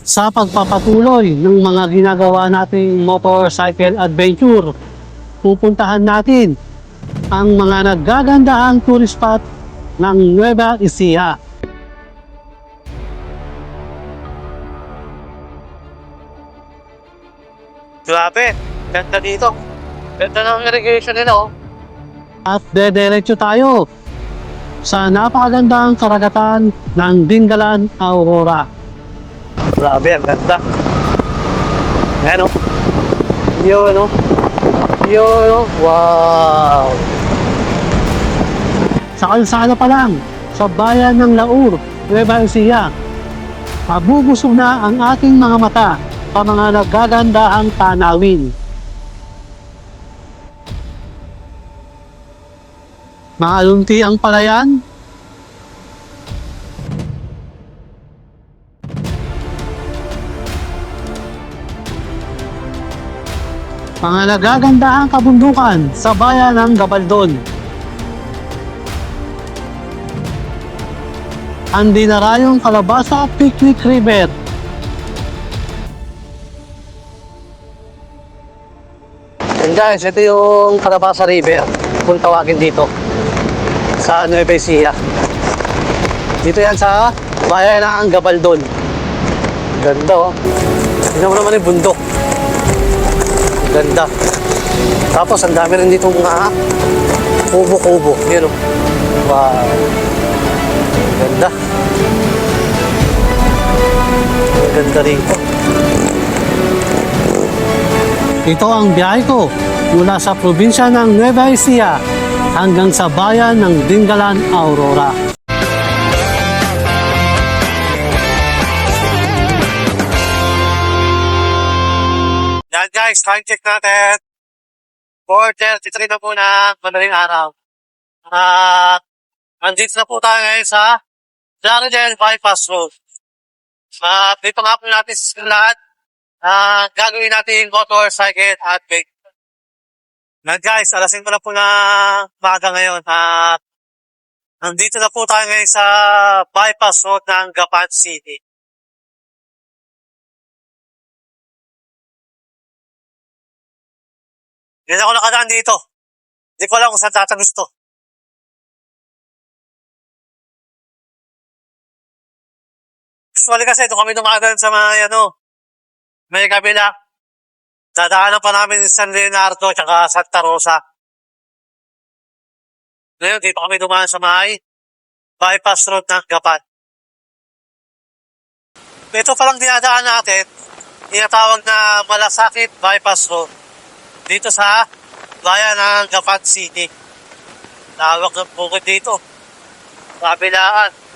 Sa pagpapatuloy ng mga ginagawa nating motorcycle adventure, pupuntahan natin ang mga naggagandahang tourist spot ng Nueva Ecija. Grabe, ganda dito. Ganda ng irrigation nila, oh. At dediretso tayo sa napakagandang karagatan ng Dingalan, Aurora. Grabe, ang ganda. Ayan, oh. Yun, oh. Yun, oh. Wow. Sa kalsada pa lang, sa bayan ng Laur, Nueva Ecija, mabubusog na ang ating mga mata sa mga naggagandahang tanawin. Maalunti ang palayan, mga nagagandahang kabundukan sa bayan ng Gabaldon. Ang dinarayong Kalabasa Picnic River. And guys, ito yung Kalabasa River, kung tawagin dito, sa Nueva Ecija. Dito yan sa bayan ng Gabaldon. Ganda, oh. Tignan mo naman yung bundok. Ganda. Tapos, ang dami rin dito mga kubo-kubo. Yun, oh. Wow. Ganda. Ang ganda rito. Ito ang biyahe ko mula sa probinsya ng Nueva Ecija hanggang sa bayan ng Dingalan, Aurora. Yan guys, time check natin. 4:33 na po na madaling araw. Andito na po tayo ngayon sa Plaridel Bypass Road. Dito nga po natin sa lahat. Gagawin natin motorcycle at bike. Yan guys, alasin ko na po na maga ngayon. Nandito na po tayo ngayon sa bypass road ng Gapan City. Hindi ako nakadaan dito. Hindi ko alam kung saan tatagos to. Usually kasi ito kami dumadaan sa mga may kabila. Dadaanan pa namin San Leonardo at Santa Rosa. Ngayon, di pa kami dumaan sa may bypass road ng Gapan. Ito palang dinadaan natin, tinatawag na Malasakit Bypass Road. Dito sa bayan ng Gapan City. Tawag ng bukid dito. Kabilaan.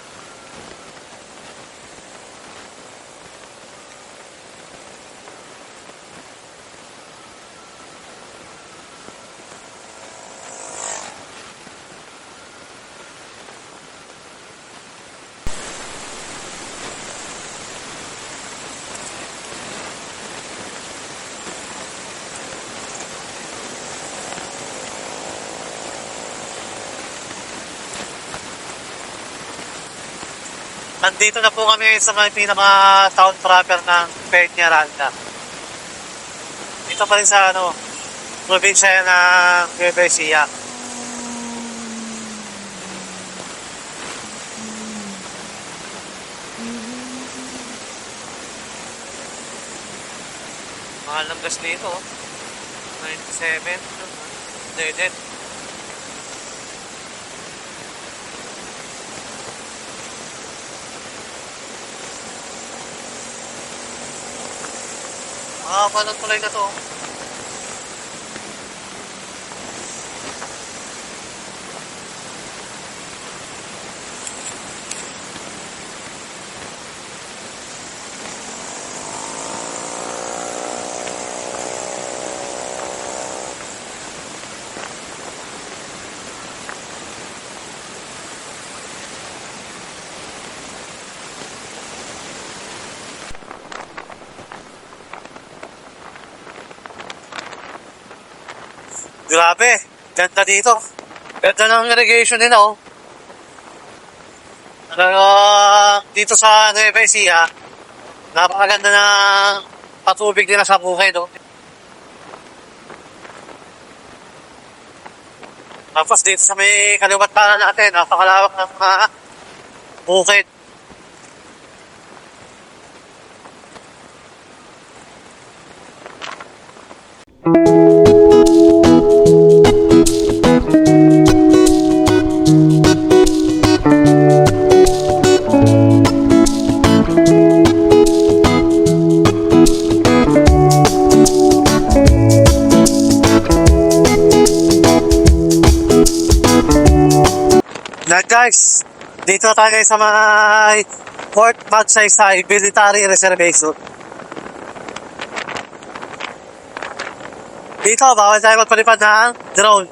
Nandito na po kami sa may pinaka-town proper ng Peñaranda. Dito pa rin sa probinsya ng Nueva Ecija. Mahal ng gas dito, 97, dead. Paano tuloy na to? Grabe, ganda dito. Ganda ng irrigation nila, oh. Dito sa Nueva Ecija, Napakaganda ng patubig nila sa bukid, no? Tapos dito sa may kaliwat kanan natin, napakalawak ng mga bukid. Na guys, dito tayo sa may Fort Magsaysay Military Reservation. Dito, bawal tayo magpalipad ng drone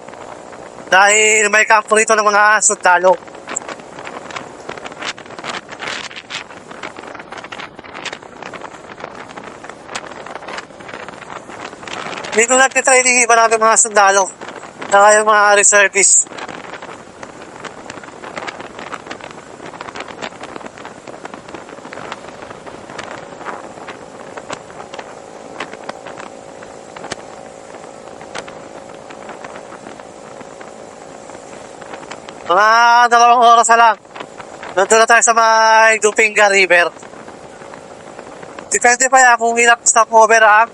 dahil may kampo rito ng mga sundalo. Dito nagtitraining iba natin mga sundalo saka yung mga reservists. Mga 2 oras na lang. Nandun na tayo sa may Dupinga River. Depende pa yan kung ilang stopover ang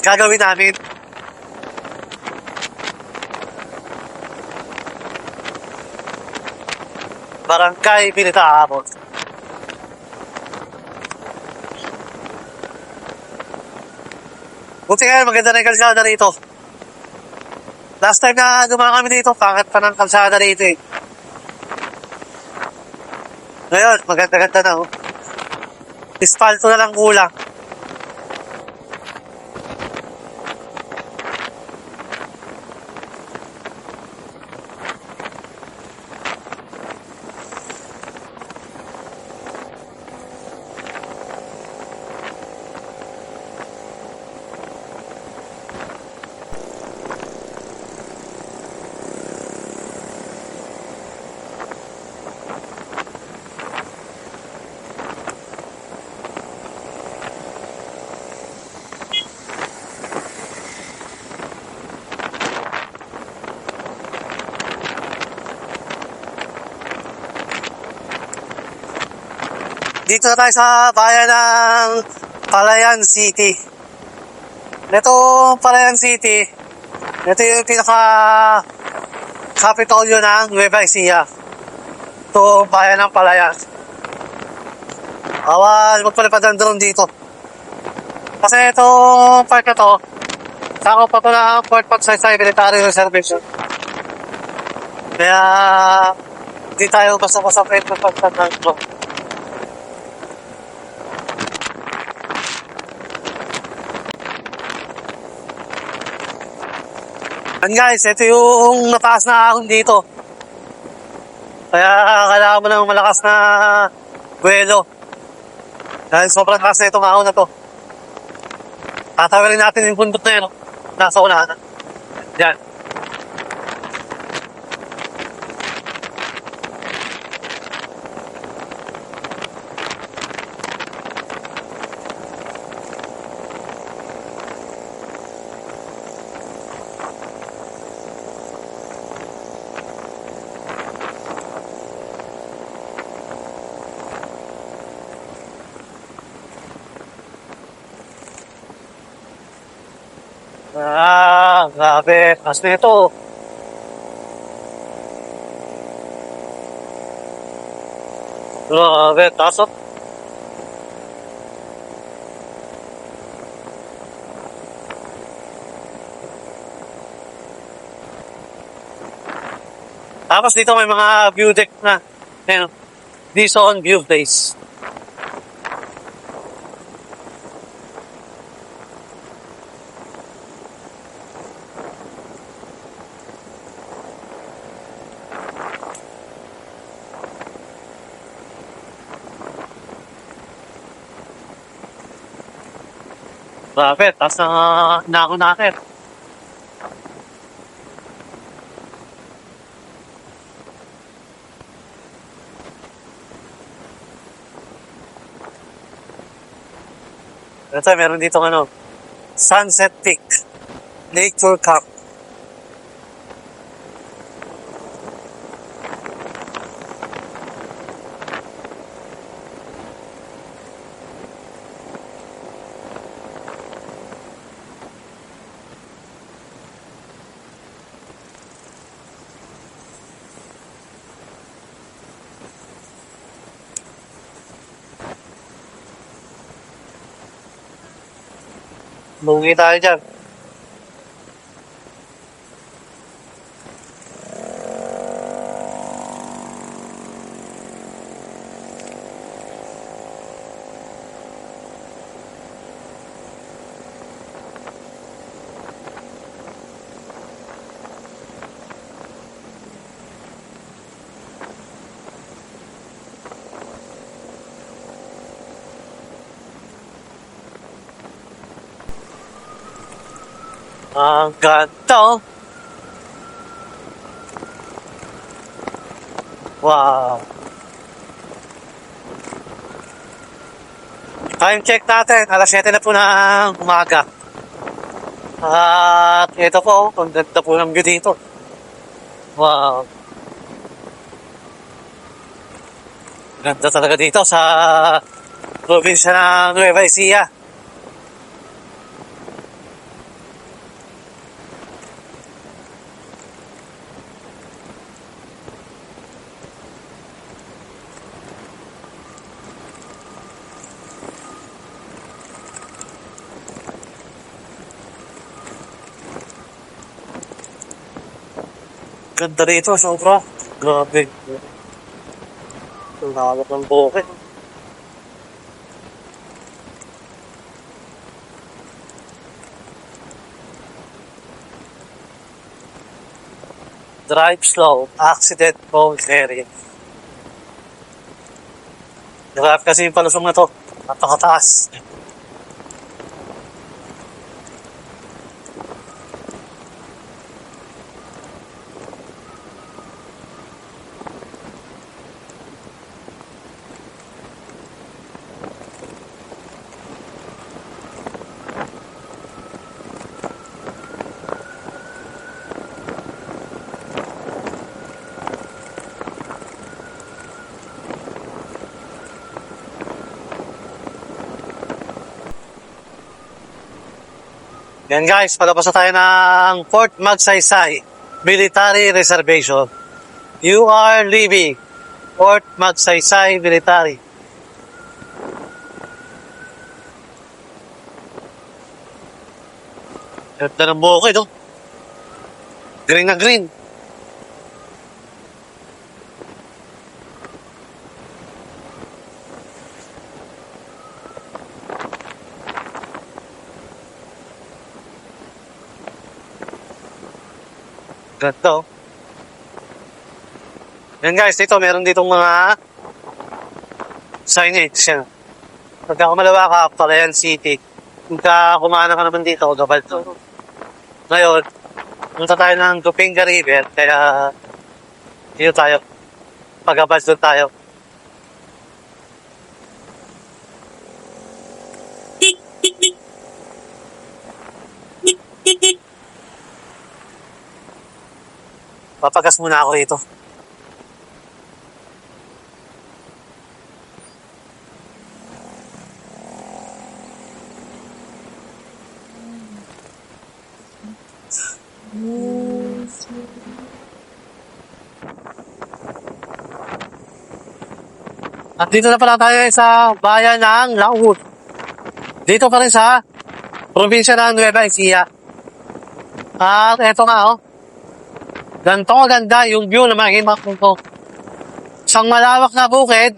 gagawin namin. Barangay Pinitaabot. Buti ngayon, maganda na yung kalsada rito. Last time na dumaan kami dito, pangit pa ng kalsada rito eh. Ngayon, maganda-ganda na oh. Ispalto na lang kulang. Dito na tayo sa bayan ng Palayan City. Ito, Palayan City, ito yung pinaka-kapitolyo ng Nueva Ecija. Ito, bayan ng Palayan. Bawal magpalipad ng drone dito. Kasi itong part na to, sakop pa to ng Fort Magsaysay Military Reservation. Kaya, hindi tayo basta-basta pwede magpalipad ng drone. And guys, ito yung mataas na ahon dito. Kaya kailangan mo ng malakas na buwelo. Dahil sobrang taas na itong ahon na to. Tatawalin natin yung bundok na yun. Nasa unahan. Yan. Grabe. Taas na ito. Grabe, taas oh. Tapos dito may mga view deck na. Ayan, this on view place. Grabe, taas na ako natin. Ito, meron dito ano, Sunset Peak, Nature Camp. Bungi tayo dyan. Ang ganda oh. Wow. Time check natin. Alas 7 na po ng umaga. At ito po, ang ganda po ng view dito. Wow. Ganda talaga dito sa probinsya ng Nueva Ecija. Ganda rito, sobra. Grabe. Ang hawak ng bukid. Drive slow, accident prone area. Grabe kasi yung palusong na to. Napakataas. Yan guys, palabas na tayo ng Fort Magsaysay Military Reservation. You are leaving Fort Magsaysay Military. Ganda ng bukid, oh. Green na green. Ganda, oh. Yan guys, dito meron ditong mga signage yan. Pagka kumalawa ka, Palayan City. Pagka kumana ka naman dito, Gabal to. Ngayon, punta tayo ng Tupinga River, kaya dito tayo. Pagabas doon tayo. Papagas muna ako rito. At dito na pala tayo sa bayan ng Laut. Dito pa rin sa probinsya ng Nueva Ecija. At eto nga, oh. Ganito kaganda yung view na makikita ko. Isang malawak na bukid.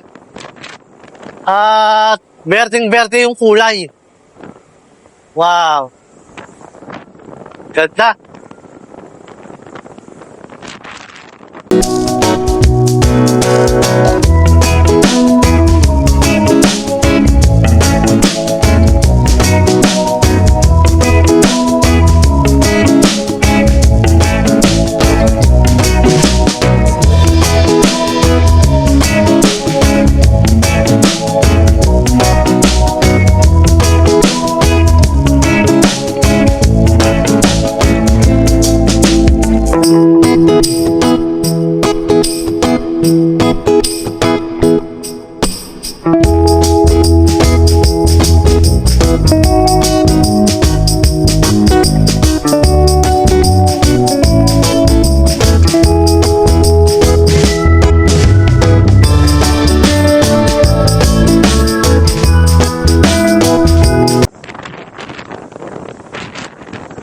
At berdeng-berde yung kulay. Wow. Ganda.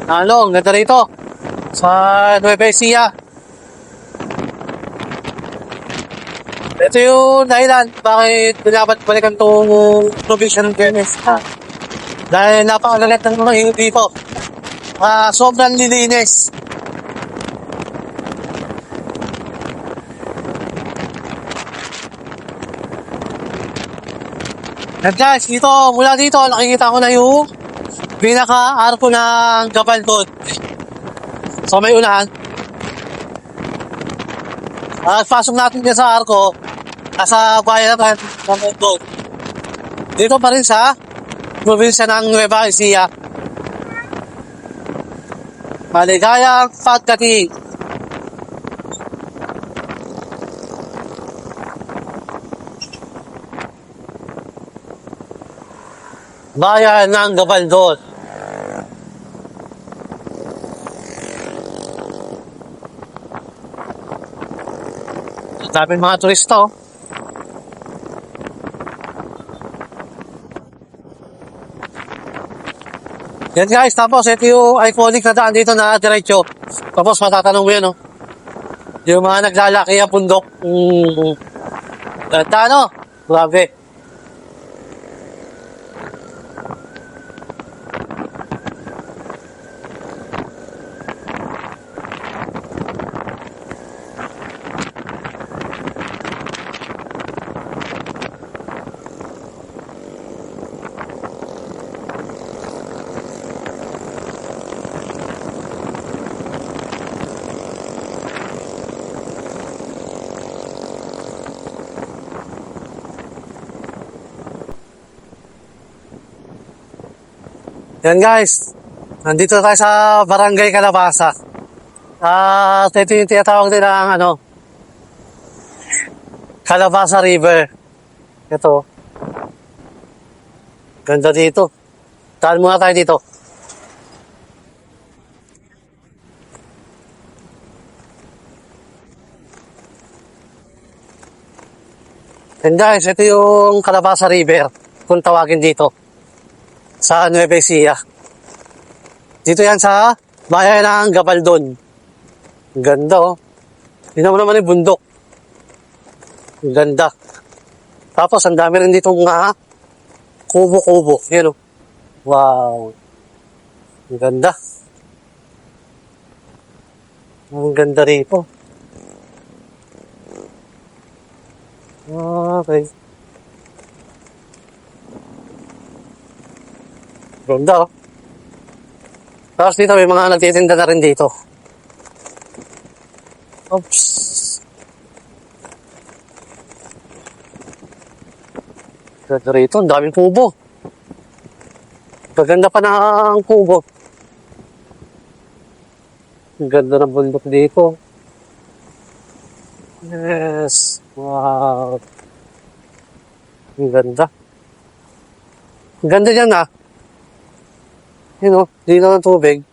Ano, ang ganda rito. Sa Nueva Ecija. Ito yung dahilan bakit binabat-balikan itong probinsya ng Venice. Dahil napakagalit ng mga iyo dito. Sobrang lilinis. At guys, dito, mula dito, nakikita ko na yung pinaka-arko ng Gabaldon. So may unahan. At pasok natin dyan sa arko, nasa bayan natin ng Gabaldon. Dito pa rin sa probinsya ng Nueva Ecija. Maligayang pagdating. Bayan ng Gabaldon. Daming mga turista, oh. Yan guys, tapos ito yung iconic na daan dito na diretso. Tapos matatanong mo yan, oh. Yung mga naglalaki ang bundok. Ganda, no? Grabe. Yan guys, nandito tayo sa Barangay Calabasa. At ito yung tinatawag nila ang Calabasa River. Ito. Ganda dito. Daan muna tayo dito. Yan guys, ito yung Calabasa River. Kung tawagin dito. Sa Nueva Ecija. Dito yan sa bayan ng Gabaldon. Ganda, oh. Tingnan mo naman yung bundok. Ganda. Tapos ang dami rin dito mga kubo-kubo. Yan, oh. Wow. Ang ganda. Ang ganda rito. Okay. Ganda, oh. Tapos dito may mga nagtitinda na rin dito. Oops. Ganda rito, ang daming kubo. Paganda pa ng kubo. Ang ganda ng bundok dito. Yes. Wow. Ang ganda. Ang ganda dyan, ah. You know, dito ng tubig.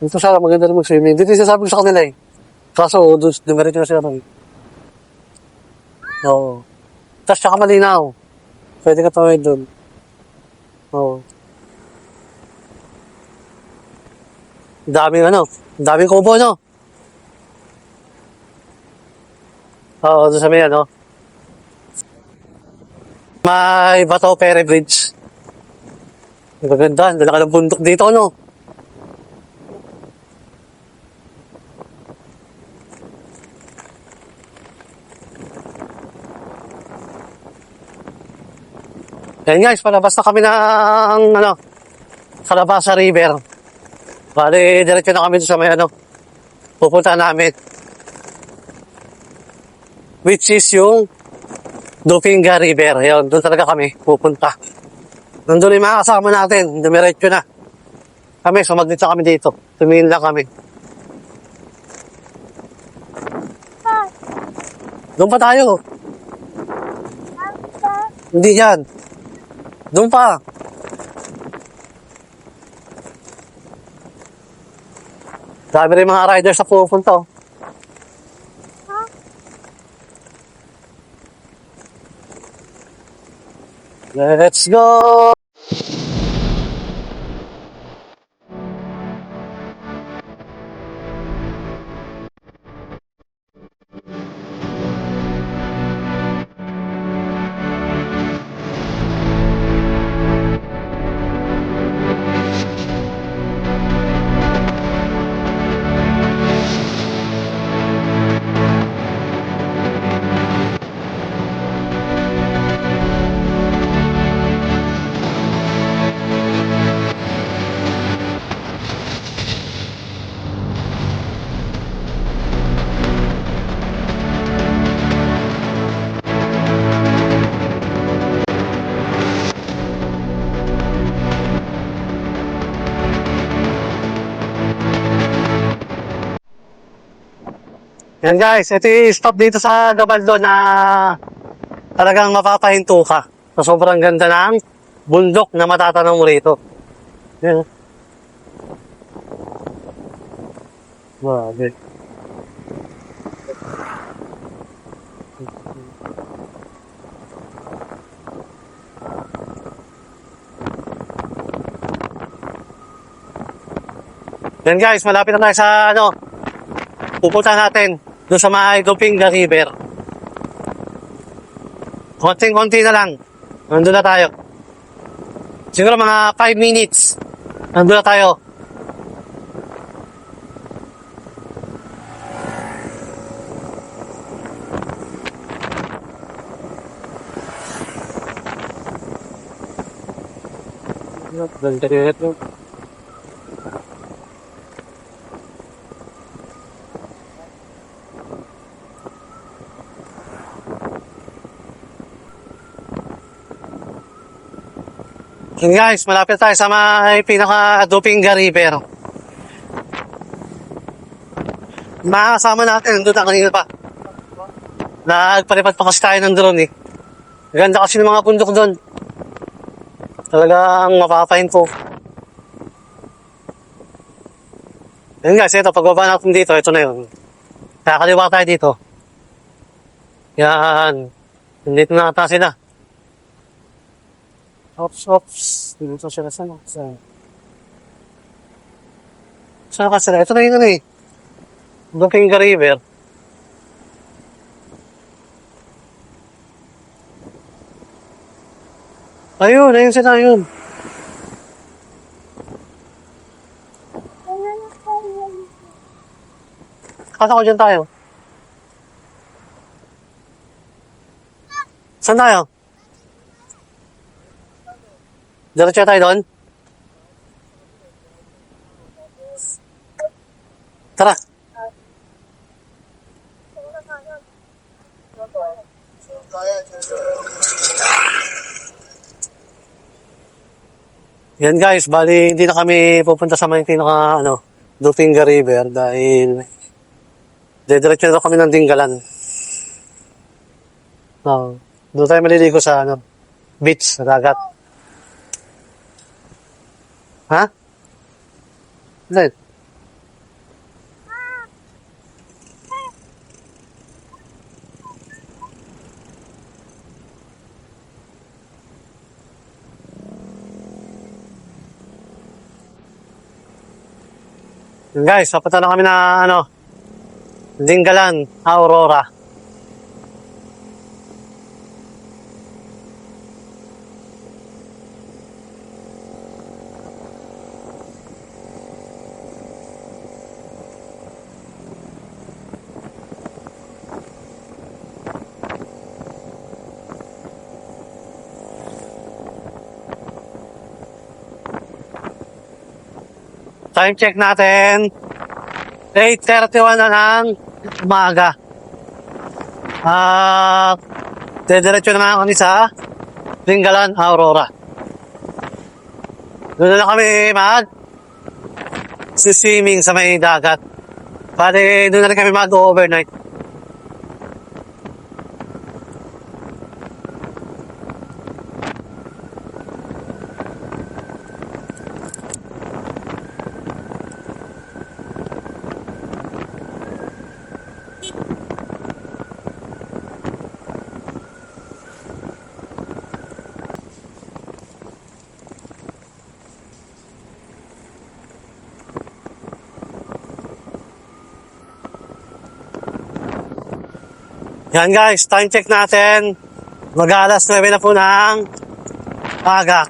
Dito sana maganda rin mag-swimming. Dito yung sasabi ko sa kanila, eh. Kaso, doon, dumiretso na sila. Oo. Tapos tsaka malinaw. Pwede ka tawid doon. Oo. Daming daming kubo, no? Oo, doon sa may ano. May Bato Pere Bridge. Ang gaganda. Ang laki ng bundok dito, no? Yan guys, palabas na kami ng ano, Calabasa River. Bale, diretso na kami doon sa may ano, pupunta namin. Which is yung Dupinga River. Yun, doon talaga kami pupunta. Nandun yung mga kasama natin, dumiretso na. Kami, sumaglit na kami dito. Tumingin lang kami. Doon pa tayo. Hindi yan. Doon pa. Dami rin mga riders na pupunta, oh. Let's go! Yan guys, ito yung stop dito sa Gabaldo na talagang mapapahinto ka. So, sobrang ganda ng bundok na matatanaw mo rito. Yan. Grabe. Yan guys, malapit na tayo sa ano, pupunta natin doon sa may Dupinga River. Konting-konti na lang. Nandun na tayo. Siguro mga 5 minutes. Nandun na tayo. Yun guys, malapit tayo sa may pinaka-Dupinga River. Makakasama natin, nandun na kanina pa. Nagpalipad pa kasi tayo ng drone eh. Ganda kasi ng mga bundok doon. Talagang mapapahinto. Yun guys, ito, pagbaba natin dito, ito na yun. Kakaliwa tayo dito. Yan. Nandito na ata sila. Ops. Dito sila sana. Saan ka sila? Ito na yun ano eh. Dupinga River. Ayun sila yun. Kasa ko dyan tayo. Saan tayo? Diretso tayo doon? Tara. Yan guys, bali hindi na kami pupunta sa may pinaka Dupinga River dahil diretso na kami ng Dingalan. Doon tayo maliligo sa beach, sa dagat. Ha? Right. Guys, papunta na kami na Dingalan, Aurora. Time check natin. 8:31 na ng umaga. Dediretso naman kami sa Dingalan, Aurora. Doon na kami swimming sa may dagat. Pare, doon na rin kami mag-overnight. Yan guys, time check natin. Mag-alas 9 na po ng aga.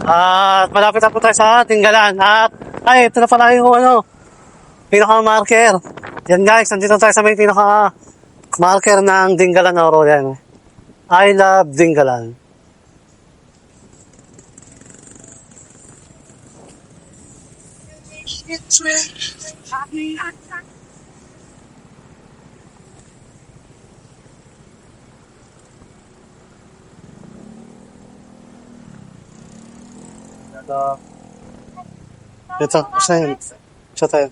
At malapit na po tayo sa Tinggalan. At, ito na pala yung pinaka-marker. Yan guys, nandito tayo sa may pinaka-marker ng Dingalan Aurora. Yan. I love Dingalan. Ito, saan? Siya tayo.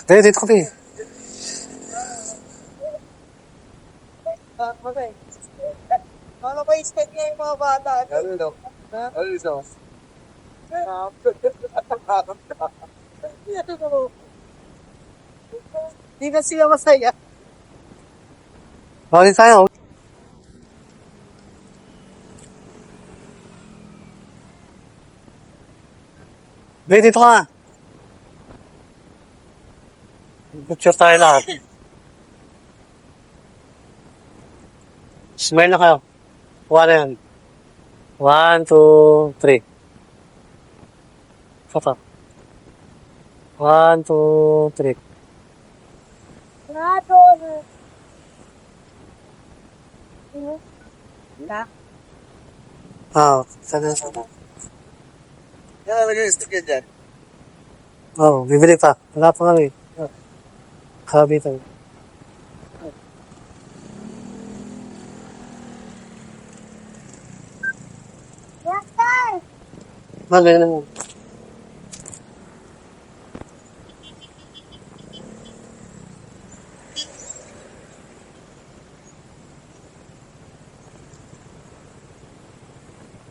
Dito kami. Ano ba i-step niya yung mga bata? Ano ito? Ano ito? Hindi na sila masaya. Balik tayo. Dito ka. Picture tayo lahat. Smile na kayo. One yan. 1, 2, 3. Photo. 1, 2, 3. Sana. Yan, lagyan yung stick yan dyan. Bibili pa. Wala pa kami. Kabitan. Ganyan na mo.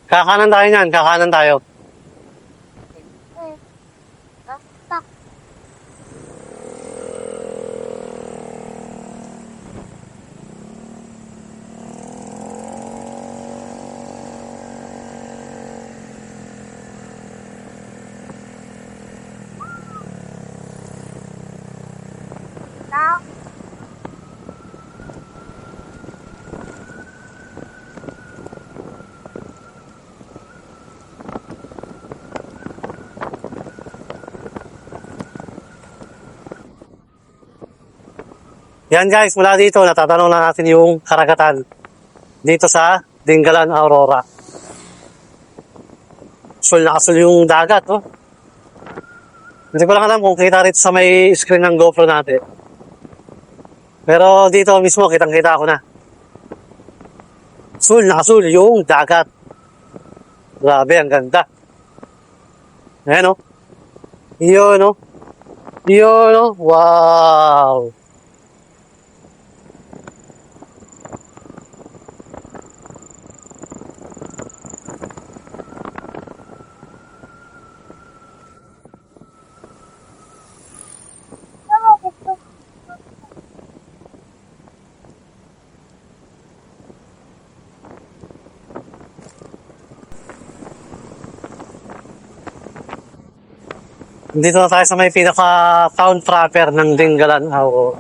Kakanan tayo niyan. Kakanan tayo. Yan guys, mula dito, natatanong na natin yung karagatan dito sa Dingalan, Aurora. Sul na kasul yung dagat, oh. Hindi ko lang alam kung kita rito sa may screen ng GoPro natin. Pero dito mismo, kitang-kita ko na. Sul na kasul yung dagat. Grabe, ang ganda. Ayan, oh. Yun, oh. Yun, oh. Wow. Dito na tayo sa may pinaka-town proper ng Dingalan, Aurora.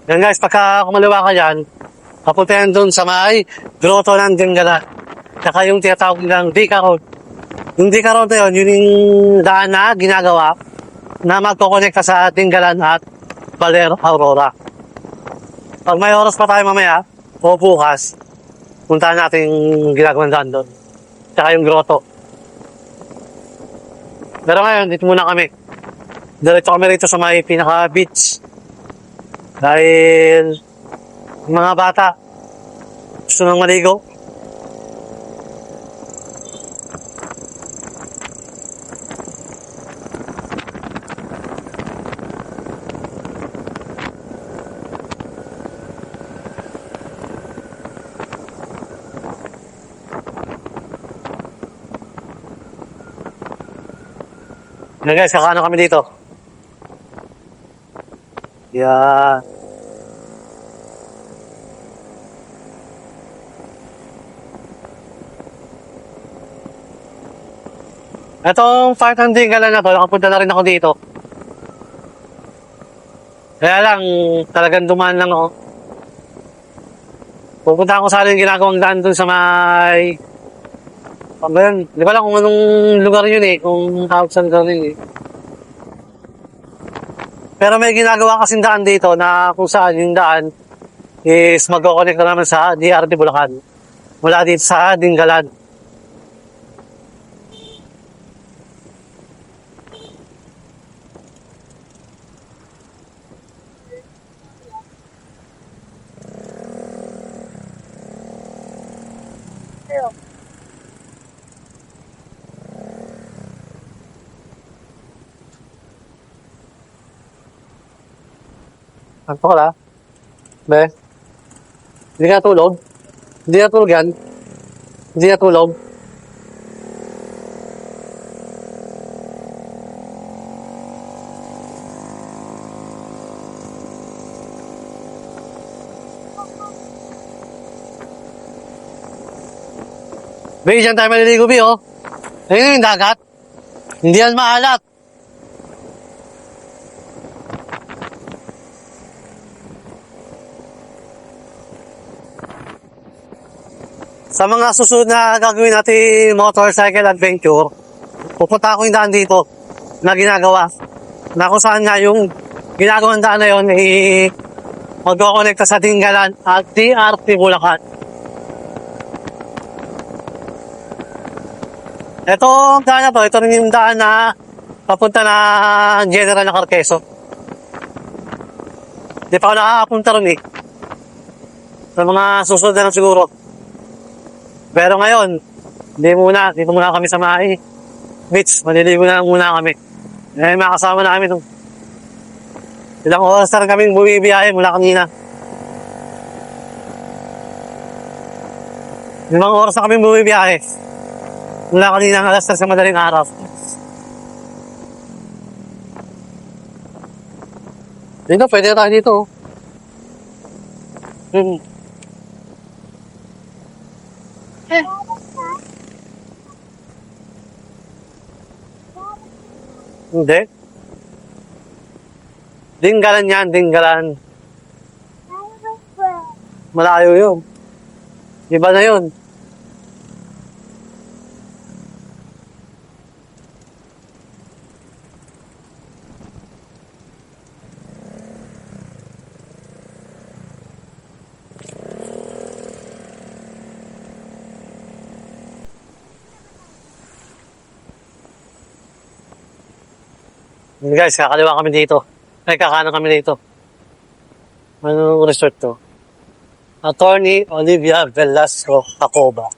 Yan guys, pagka kumaliwa ka dyan, papunta yan dun sa may grotto ng Dingalan. Saka yung tinatawag nilang Dika Road. Yung Dika Road na yun, yun yung daan na ginagawa na magkokonekta sa Dingalan at Baler, Aurora. Pag may oras pa tayo mamaya, o bukas, puntahan natin yung ginagawang daan doon. Saka yung grotto. Pero ngayon, dito muna kami. Diretso kami rito sa may pinaka-beach. Dahil mga bata gusto nang maligo. Yan guys, kakaano kami dito. Yan. Itong part ng Dingalan na to, nakapunta na rin ako dito. Kaya lang, talagang dumaan lang ako. Pupunta ako sa yung ginagawang daan dun sa may... Ano ba yun? Di ba lang kung anong lugar yun eh, kung tawag sa lugar yun eh. Pero may ginagawa kasing daan dito na kung saan yung daan is mag-connect na naman sa DRT Bulacan. Mula dito sa Dingalan. Ano ka la? Be? Hindi ka tulog? Hindi ka tulog yan? Hindi ka tulog? Be, dyan tayo maliligo, Be, oh. Ayun yung dagat. Hindi yan maalat. Sa mga susunod na gagawin natin motorcycle adventure, pupunta ako yung daan dito na ginagawa. Na kung saan nga yung ginagawang daan na yun, mag-connecta sa Dingalan at DRT Bulacan. Ito daan na to, ito rin yung daan na papunta na General na Carqueso. Hindi pa ako nakakapunta rin eh. Sa mga susunod na lang siguro. Pero ngayon, dito muna kami sa may beach. Maliligo na lang muna kami. Eh, makasama na kami nung ilang oras na rin kaming bumibiyahe mula kanina. Ilang oras na kaming bumibiyahe mula kanina ng alas 3 sa madaling araw. Dito, pwede tayo dito. Hindi. Dingalan yan, Dingalan. Malayo yun. Iba na yun. Guys, kakaliwa kami dito. Ay, kakanan kami dito. Anong resort to? Attorney Olivia Velasco Acoba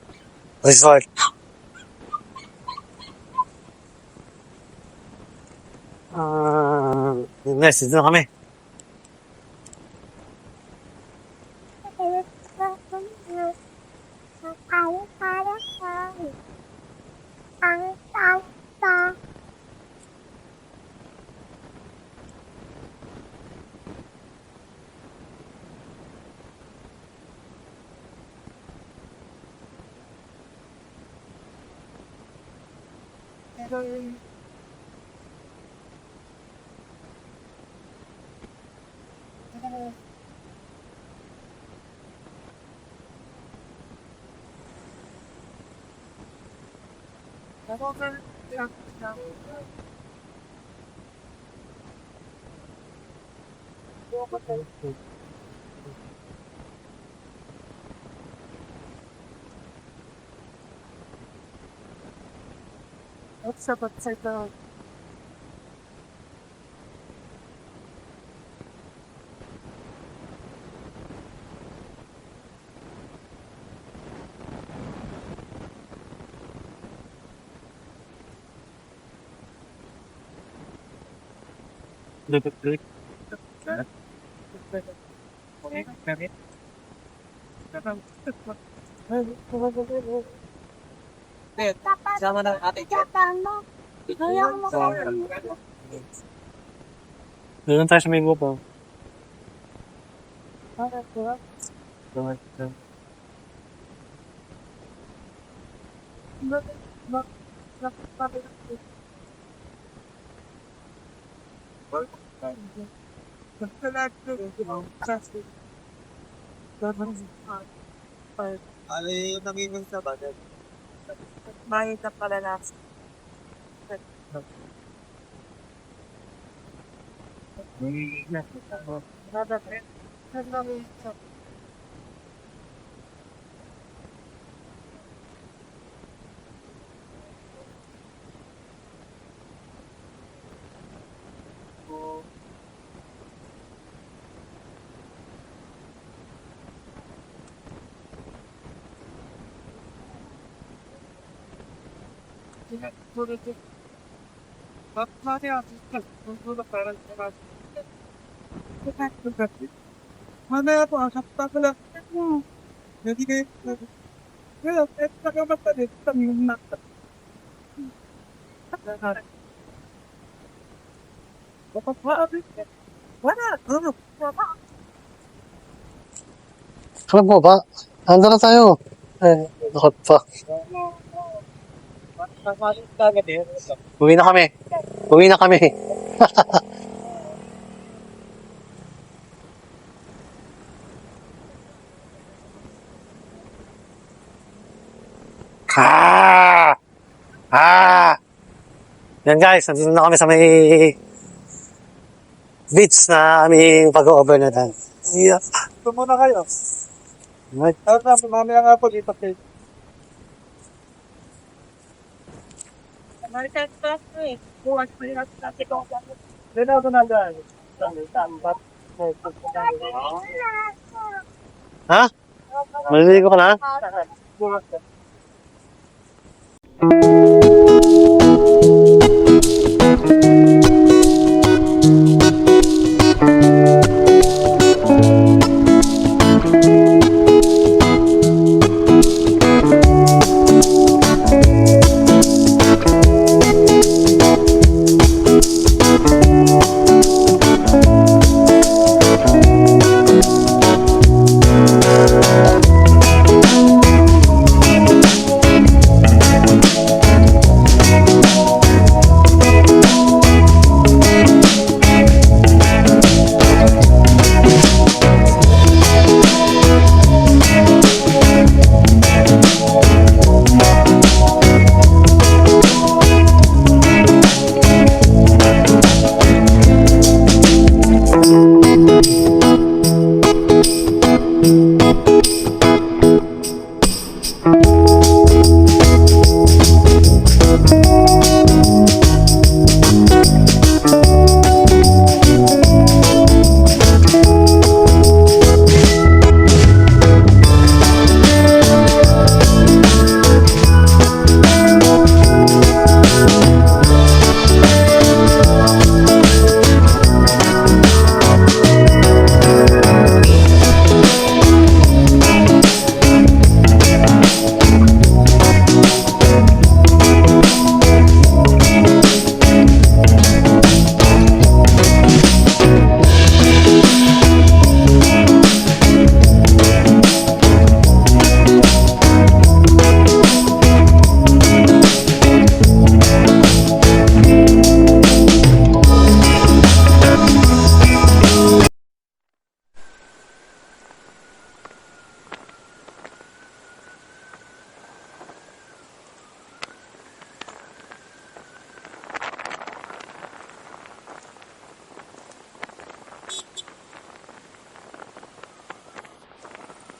Resort. Yes, dito na kami. Sapat sa ito. Sama ng ate. Doon tayo sa may grupo. Ano yung nangingin sa bagay? Mahit na pala na. Mana ako ang sakta ko lang. Jadi kayak ya, tak apa tadi, tak nak. Apa? Wala, ano? Ano po ba? Ando na tayo. Nakot pa. Uwi na kami. Uwi na kami. Ah! Ah! Yan guys, nandito na kami sa may beach na aming pag-overnightan. Yeah. Ito muna kayo. Right. Tapos mamaya nga po dito kayo. Marites pa eh. Bukas pa yung natin ko. Dito ako na dyan. Tambat. Ha? Maliligo ka na? Bukas pa.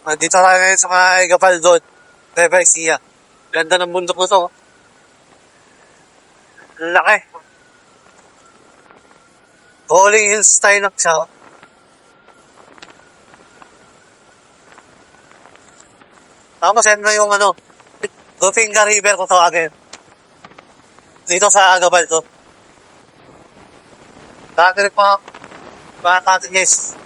Dito tayo ngayon sa mga Gabaldon, Nueva Ecija. Ganda ng bundok mo to. Ang laki. Rolling Hills style lang siya. Tapos yan na yung Rufinga River kung tawagin. Dito sa Gabaldon. Dati rin mga cottages.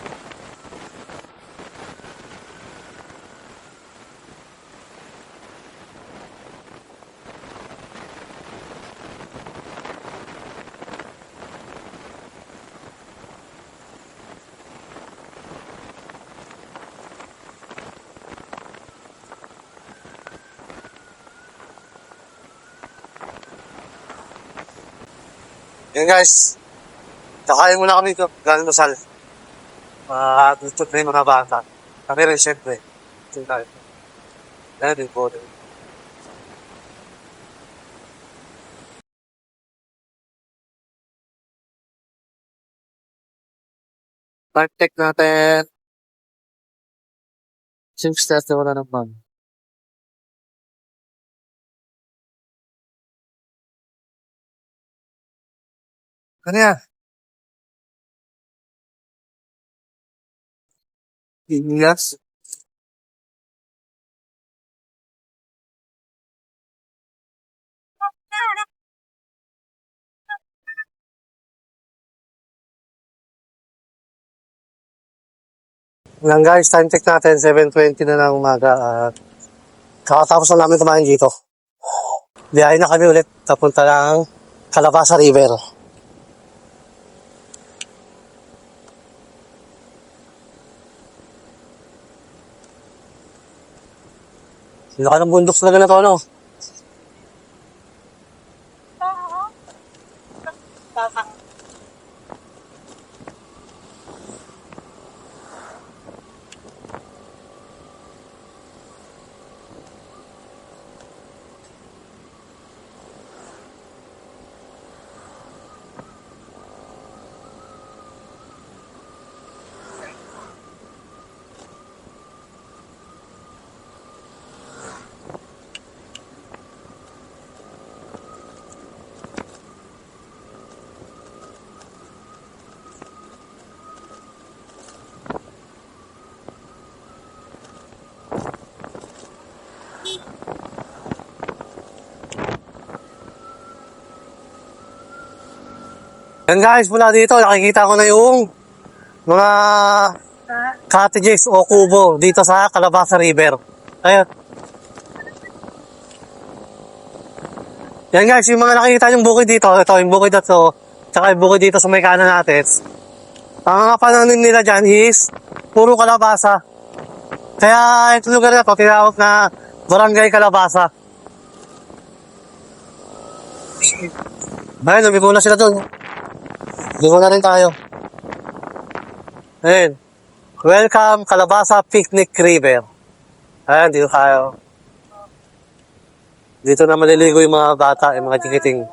Yan guys, kakain muna kami ito, galing Rizal. Tutut na yung mga bata. Kami rin syempre. Ito tayo. Yan din po. Time check natin. 6:30 wala naman. Ano yan? Yes. Yan guys, time check natin, 7:20 na ng umaga. Kakatapos na namin kumain dito. Biyahe na kami ulit, papunta ng Calabasa River. Laki ng bundok talaga na to, no? Yan guys, mula dito, nakikita ko na yung mga cottages o kubo dito sa Calabasa River. Ayun. Yan guys, yung mga nakikita yung bukid dito, ito yung bukid na to, tsaka yung bukid dito sa may kanan natin. Ang mga pananim nila dyan is puro kalabasa. Kaya itong lugar na to, tinawag na Barangay Calabasa. Ayun, lumiko na sila doon. Lumiko na rin tayo. Ayun. Welcome Calabasa Picnic River. Ayan, dito tayo. Dito na maliligo yung mga bata, yung mga tikiting.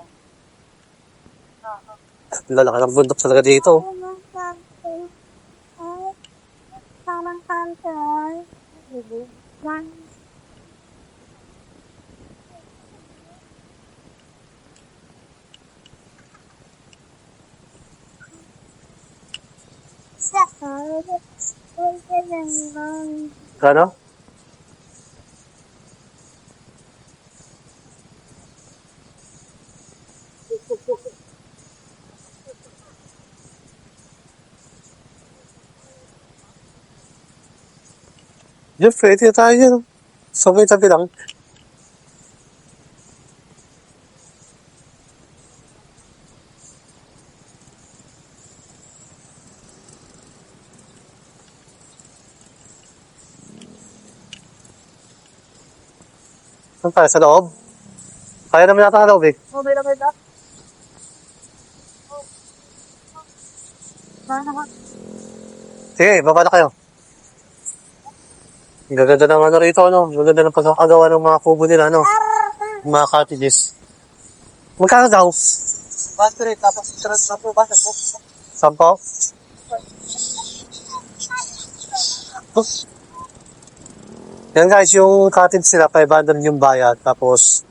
Lalaki ng bundok talaga dito. Ano? Diyan, pwede na tayo dyan. Sabay tabi lang. Saan tayo? Sa loob? Kaya naman natin sa loob eh. Okay na ba ito? Sige, baba na kayo. Ang gaganda ng ano rito, no? Ang gaganda ng pagkakagawa ng mga kubo nila, no? Mga cottages. Magkano daw? 1-3, tapos transfer po ba? 10? Yan guys, yung cottage sila, 500 yung bayad. Tapos,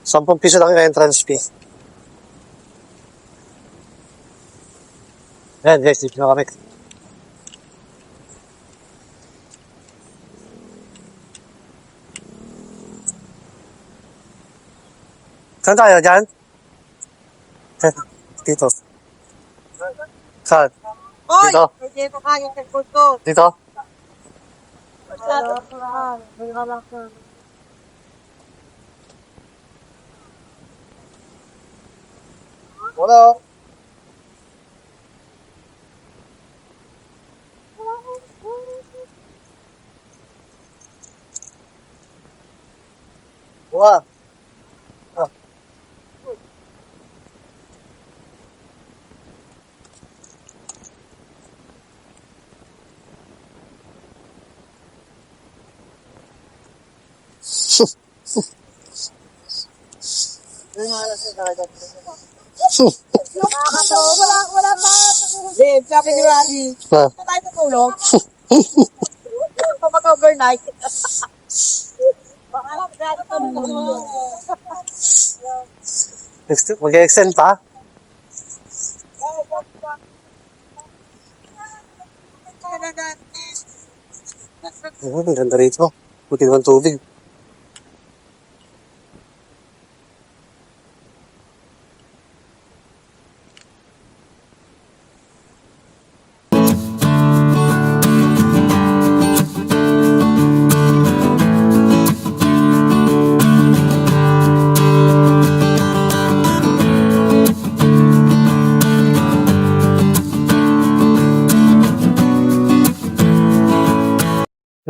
10 piso lang yung entrance fee. Yan guys, dito na kami. Saan tayo? Diyan? Dito. Saan? Hoy! Dito? Dito ka yung cellphone ko. Dito? Wala. Wala. Ah. Wala pa. Babe, sabi ni Rani. Ah. Saan tayo tutulog? Pag-overnight. Baka lang, grabe ka Mag-extend pa? Ang ganda rito. Buti naman tubig.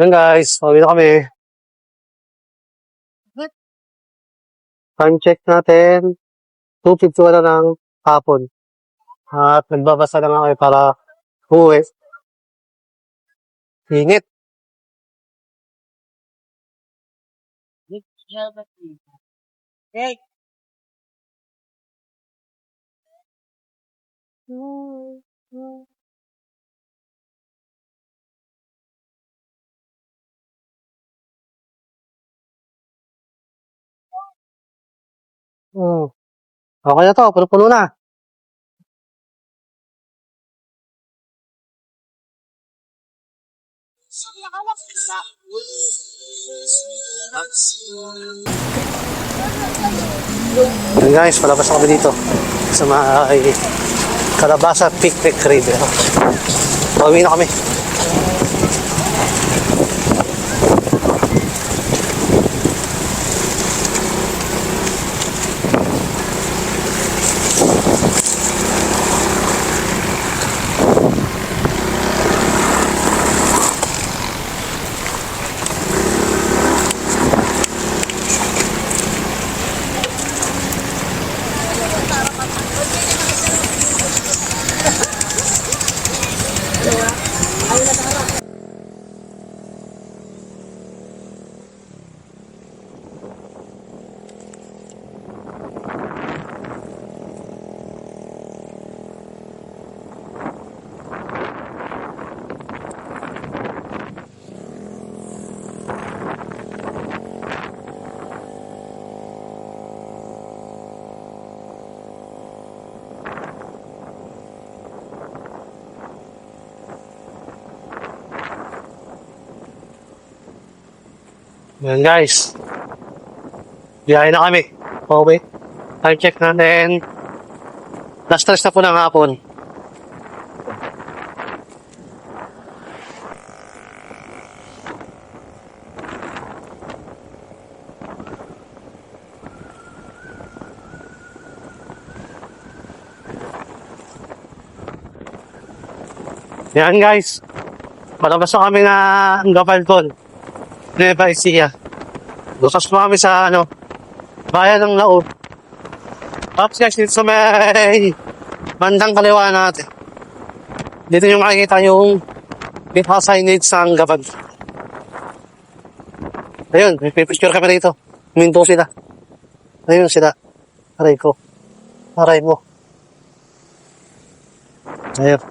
Yan guys, pauwi na kami. Time check natin. 2:51 na ng hapon. At nagbabasa na nga kami para uwi. Ingit. Hey. Okay na to, puno-puno na. Yan guys, palabas na kami dito sa may Kalabasa Picnic River. Pauwi na kami. Yan guys. Biyahe na kami. Okay. Time check natin. Last stress na po ng hapon. Yan guys. Malabas na kami na Gapalcon. Nueva Ecija. Bukas po kami sa bayan ng Laon. Tapos guys, dito sa may bandang kaliwa natin. Dito yung makikita yung bita signage ng Gapan. Ayun, may picture kami rito. Minto sila. Ayun sila. Aray ko. Aray mo. Ayun.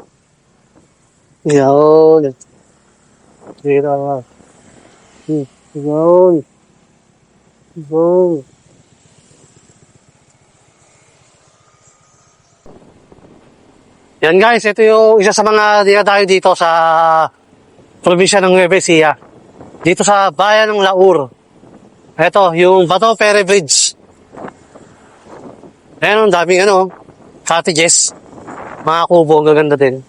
Yun. Dito. Yun. Yun. Yan guys, ito yung isa sa mga dinadayo dito sa probinsya ng Nueva Ecija. Dito sa bayan ng Laur. Ito, yung Bato Ferry Bridge. Ayan, ang daming cottages. Mga kubo, ang gaganda din.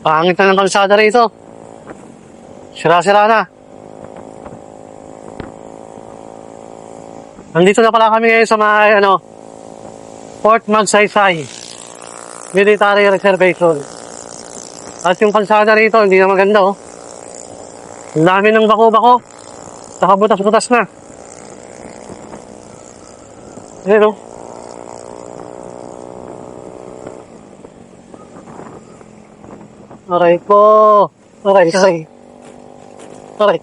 Pangit na ng kalsada rito. Sira-sira na. Nandito na pala kami ngayon sa mga, Fort Magsaysay Military Reservation. At yung kalsada rito, hindi na maganda, oh. Ang dami ng bako-bako. Saka butas-butas na. Ayan, oh. Aray ko. Aray. Aray.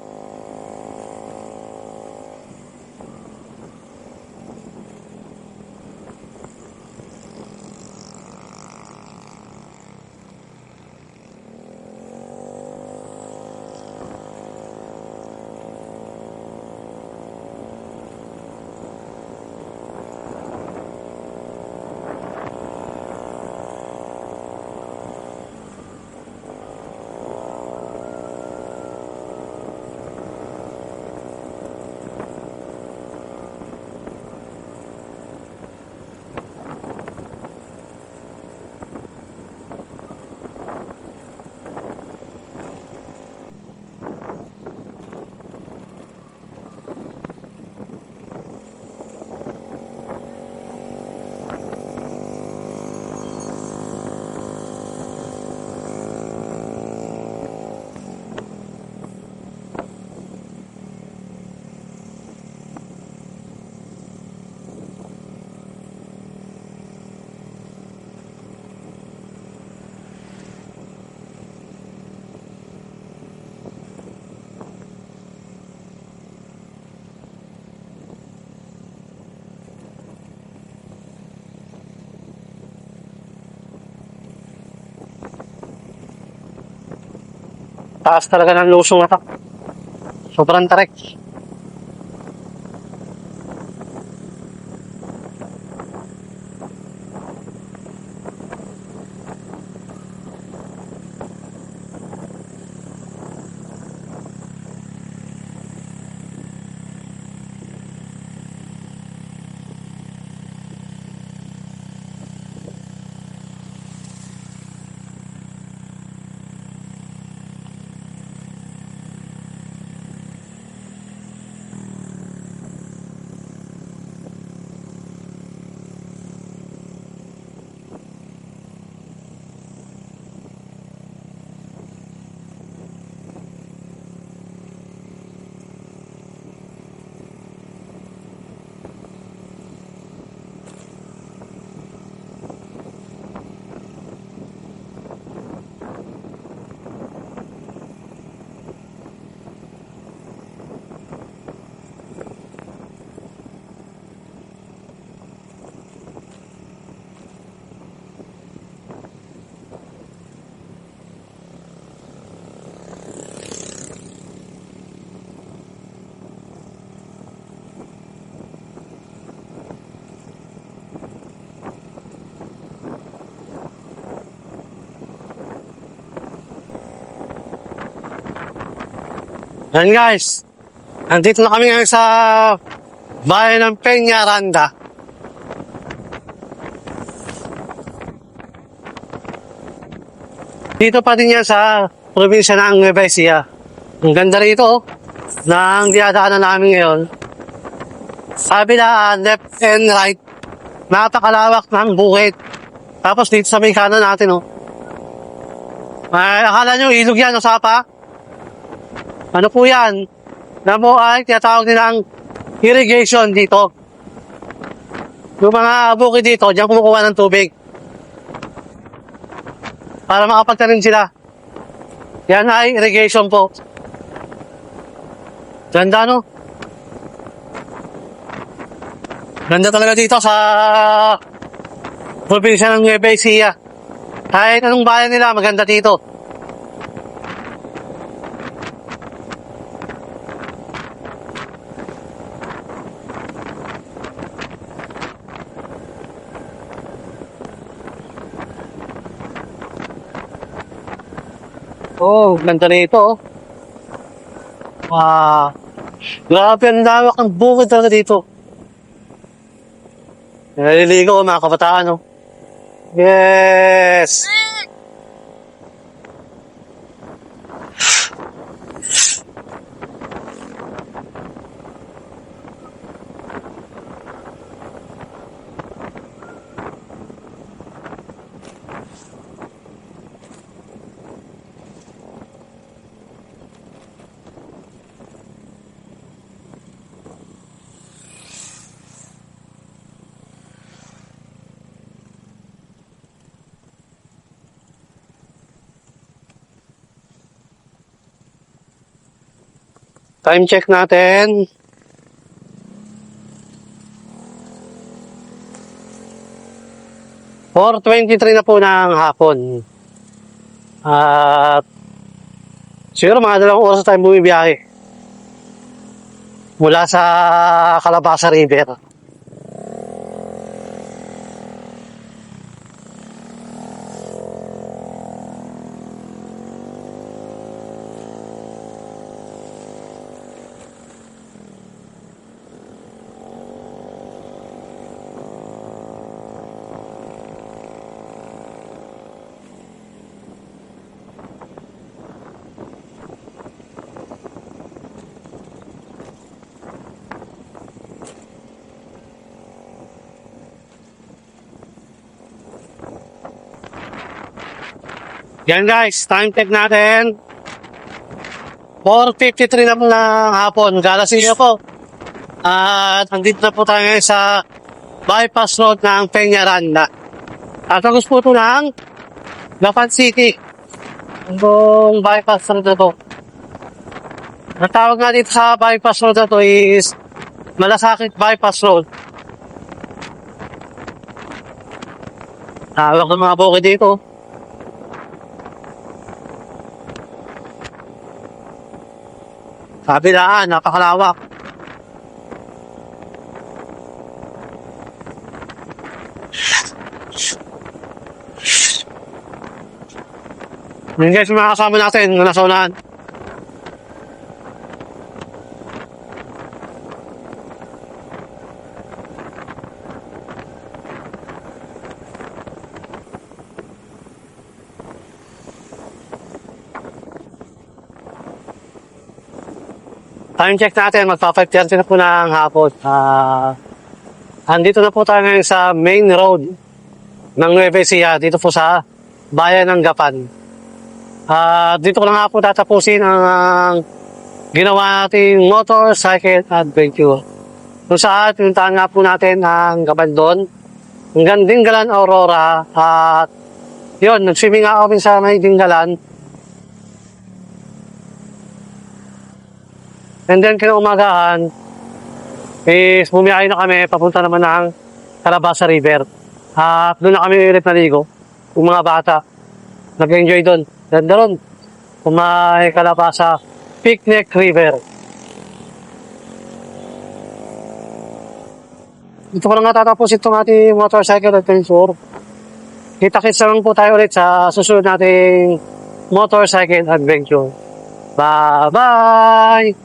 Taas talaga ng lusong na to. Sobrang tarik. Yan guys, nandito na kami ngayon sa bayan ng Peñaranda. Dito pa din yan sa probinsya ng Nueva Ecija. Ang ganda rito, ng dinadaanan namin ngayon. Sabi na left and right, napakalawak ng bukid. Tapos dito sa may kanan natin, akala nyo ilog yan o sapa? Ano po yan? Na mo ay tinatawag nilang irrigation dito. Yung mga bukid dito, diyan kumukuha ng tubig. Para makapagtanim sila. Yan ay irrigation po. Ganda, no? Ganda talaga dito sa probinsya ng Nueva Ecija. Kahit anong bayan nila, maganda dito. Oh, ganda nito. Grabe ang lawak ng bukid talaga dito. Naliligo mga kabataan, no? Yes! Time check natin. Or 23 na po ng hapon. At siguro mga 2 oras tayo bumibiyahe. Mula sa Calabasa River. Yan guys, time check natin. 4:53 na po ng hapon. Galasing na po. At andito na po tayo ngayon sa bypass road ng Peñaranda. At agos po ito ng Gapan City. Ang bypass road na to. Ang tawag nga dito sa bypass road na to is Malasakit Bypass Road. Tawag ng mga bukid dito. Kabilaan, napakalawak. Yun guys, mga kasama natin na nasa unahan. Time check natin, magpa-5:30 na po ng hapon. Andito na po tayo ngayon sa main road ng Nueva Ecija, dito po sa bayan ng Gapan. Dito ko na nga po tatapusin ang ginawa nating motorcycle adventure. Kung saan, pinuntahan nga po natin ang Gapan doon, hanggang Dingalan, Aurora, at yun, nag-swimming nga kami sa may Dingalan. And then, kinaumagahan, is bumiyahe na kami, papunta naman ng Calabasa River. At doon na kami ulit naligo. Yung mga bata, nag-enjoy doon. Ganda ron. Kung may Calabasa Picnic River. Ito ko na nga tatapos itong ating motorcycle adventure. Kita-kits lang po tayo ulit sa susunod nating motorcycle adventure. Bye-bye!